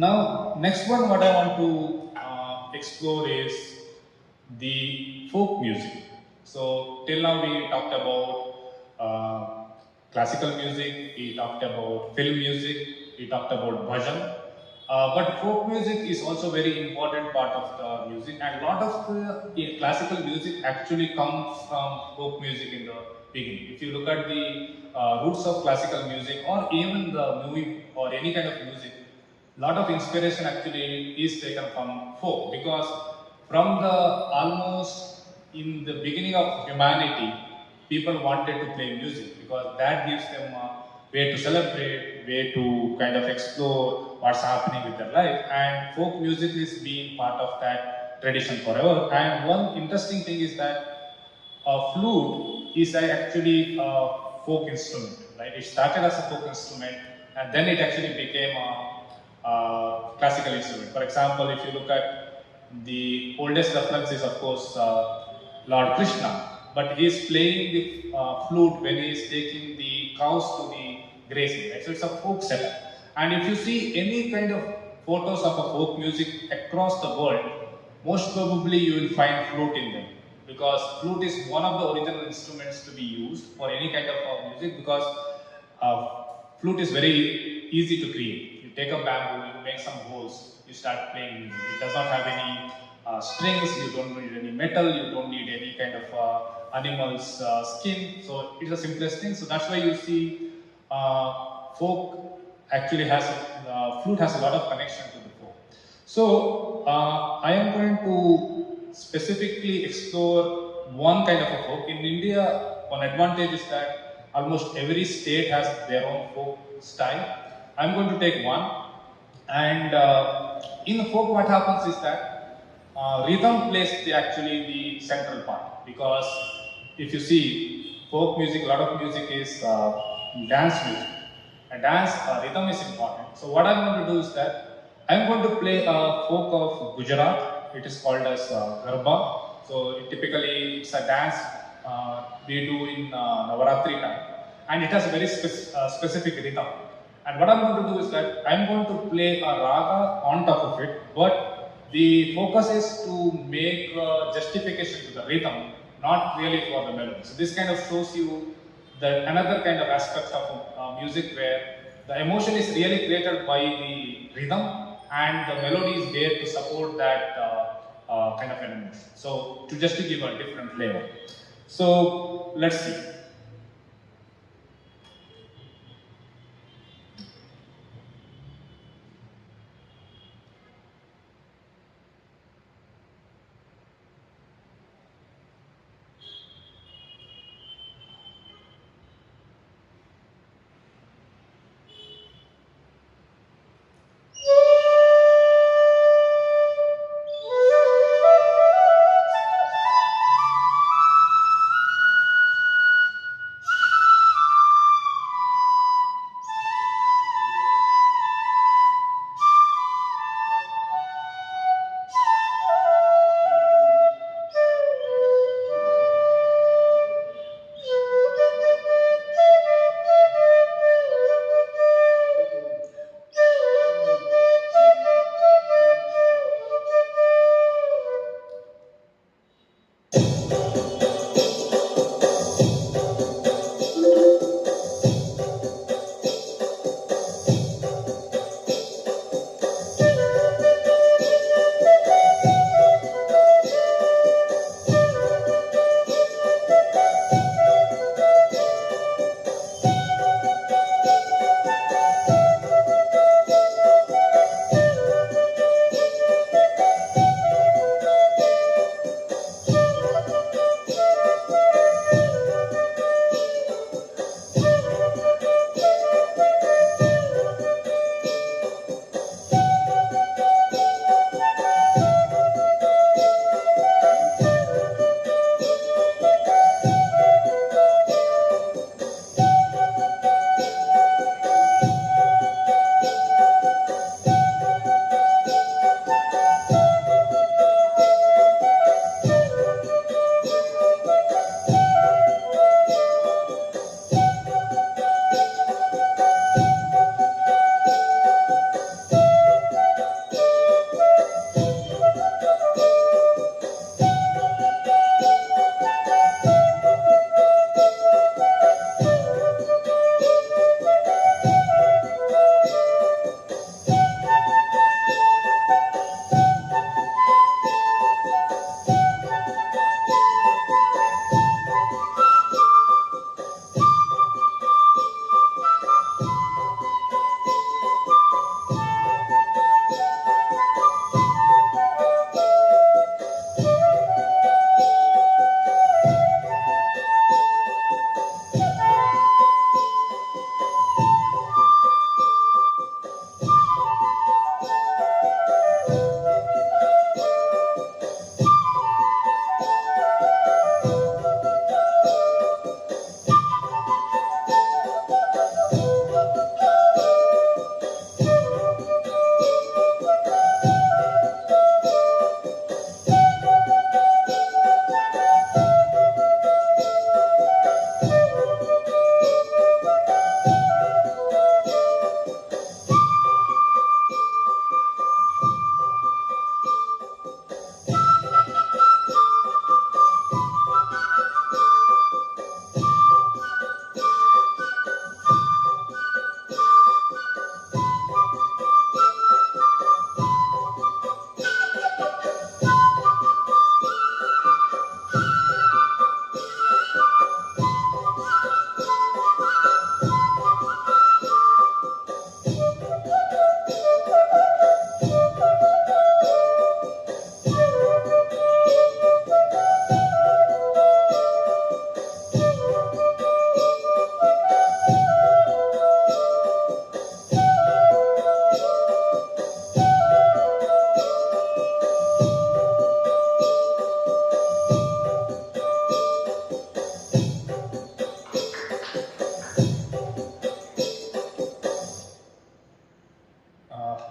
Now, next one, what I want to explore is the folk music. So, till now we talked about classical music, we talked about film music, we talked about bhajan. But folk music is also very important part of the music, and a lot of the classical music actually comes from folk music in the beginning. If you look at the roots of classical music, or even the movie or any kind of music, lot of inspiration actually is taken from folk, because from the almost in the beginning of humanity, people wanted to play music because that gives them a way to celebrate, way to kind of explore what's happening with their life, and folk music is being part of that tradition forever. And one interesting thing is that a flute is actually a folk instrument, right? It started as a folk instrument, and then it actually became a classical instrument. For example, if you look at the oldest reference is, of course, Lord Krishna, but he is playing the flute when he is taking the cows to the grazing, right? So it's a folk setup. And if you see any kind of photos of a folk music across the world, most probably you will find flute in them, because flute is one of the original instruments to be used for any kind of music, because flute is very easy to create. You take a bamboo, you make some holes, you start playing music. It does not have any strings, you don't need any metal, you don't need any kind of animal's skin. So it's the simplest thing. So that's why you see folk actually has, flute has a lot of connection to the folk. So I am going to specifically explore one kind of a folk. In India, one advantage is that almost every state has their own folk style. I'm going to take one, and in folk, what happens is that rhythm plays actually the central part, because if you see folk music, a lot of music is dance music, and dance rhythm is important. So what I'm going to do is that I'm going to play a folk of Gujarat. It is called as Garba. So typically it's a dance we do in Navaratri time, and it has a very specific rhythm. And what I'm going to do is that I'm going to play a raga on top of it, but the focus is to make justification to the rhythm, not really for the melody. So this kind of shows you the another kind of aspect of music where the emotion is really created by the rhythm, and the melody is there to support that kind of an emotion. So just to give a different flavor. So let's see.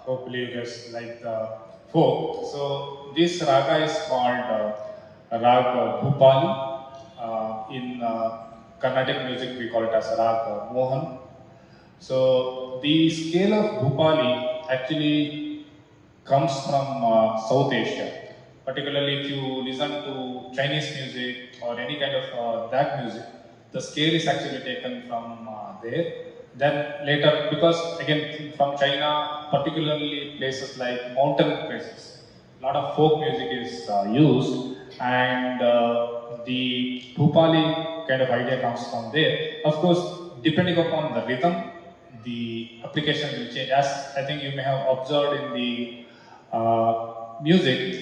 hopefully you guys like the folk. So this raga is called Raag Bhupali. In Carnatic music, we call it as Raag Mohan. So the scale of Bhupali actually comes from South Asia. Particularly if you listen to Chinese music or any kind of that music, the scale is actually taken from there. Then later, because again from China, particularly places like mountain places, a lot of folk music is used, and the Bhupali kind of idea comes from there. Of course, depending upon the rhythm, the application will change. As I think you may have observed in the music,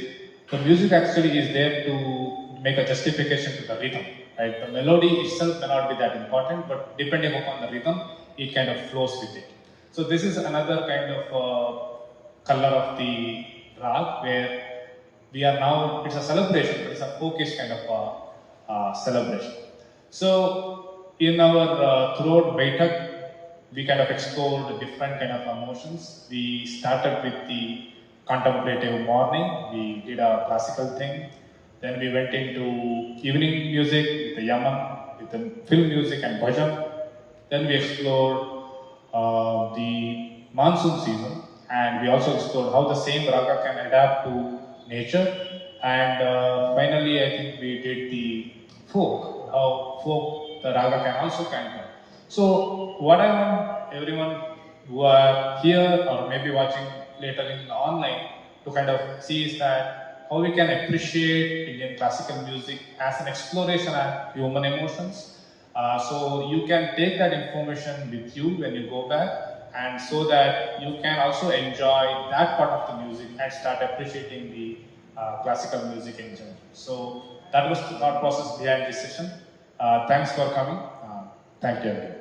the music actually is there to make a justification to the rhythm. Right? The melody itself may not be that important, but depending upon the rhythm, it kind of flows with it. So this is another kind of color of the rag, where we are now, it's a celebration, but it's a folkish kind of celebration. So in our throughout Baithak, we kind of explored different kind of emotions. We started with the contemplative morning, we did a classical thing, then we went into evening music with the yaman, with the film music and bhajan. Then we explored the monsoon season, and we also explored how the same raga can adapt to nature. And finally, I think we did the folk, how folk the raga can also can. So what I want everyone who are here or maybe watching later in the online to kind of see is that how we can appreciate Indian classical music as an exploration of human emotions. So you can take that information with you when you go back, and so that you can also enjoy that part of the music and start appreciating the classical music in general. So that was the thought process behind this session. Thanks for coming. Thank you.